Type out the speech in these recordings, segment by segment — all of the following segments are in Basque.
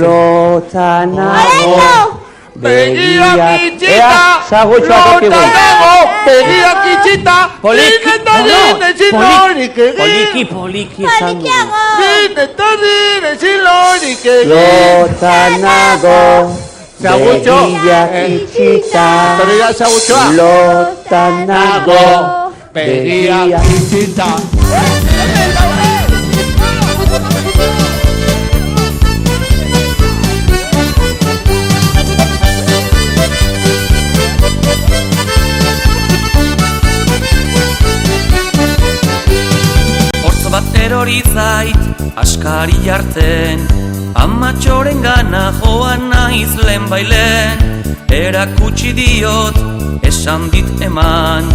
Lotanago Begiak itxita, lotanago begiak itxita, inetarrin ezin lorik egin. Poliki esan du. Inetarrin ezin lorik egin. Lotanago begiak itxita, lotanago begiak itxita. Erori zait, askari jartzen, amatxoren gana joan naiz lehen bailen. Erakutsi diot, esan dit eman,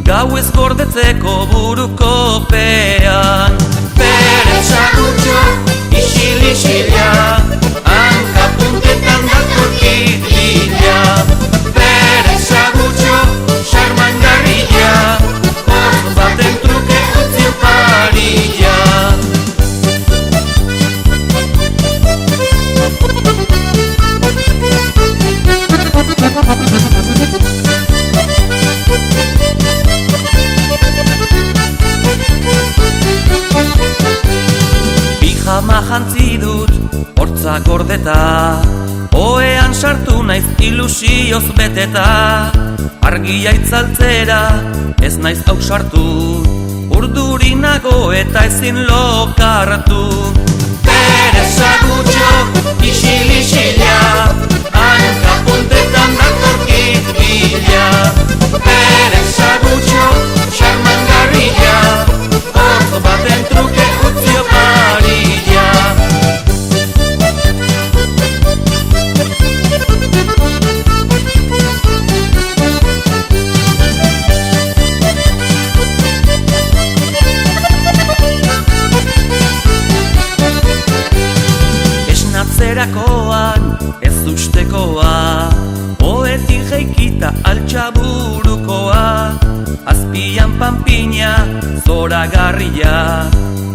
gau ez gordetzeko buruko pean. Beren sagutxo, isil-isila, hankapuntetan datorkit bila. Beren sagutxo, xarmangarrila, orz baten truke utzi oparila. Pijama jantzi dut, hortza gordeta, oean sartu naiz ilusioz beteta. Argia itzaltzera, ez naiz hau sartu, urduri nago eta ezin lokartu. Bere sagutxo, isil-isila, hankapuntetan datorkit bila. Bere sagutxo, xarmangarrila, orz baten truke utzi oparila. Esnatzerakoan ez ustekoa, oetik jeikita altxaburukoa. Azpian panpina, zoragarria,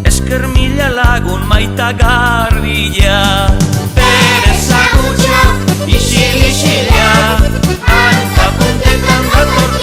esker mila lagun maitagarria. Bere sagutxo, isil-isila, hankapuntetan datorkit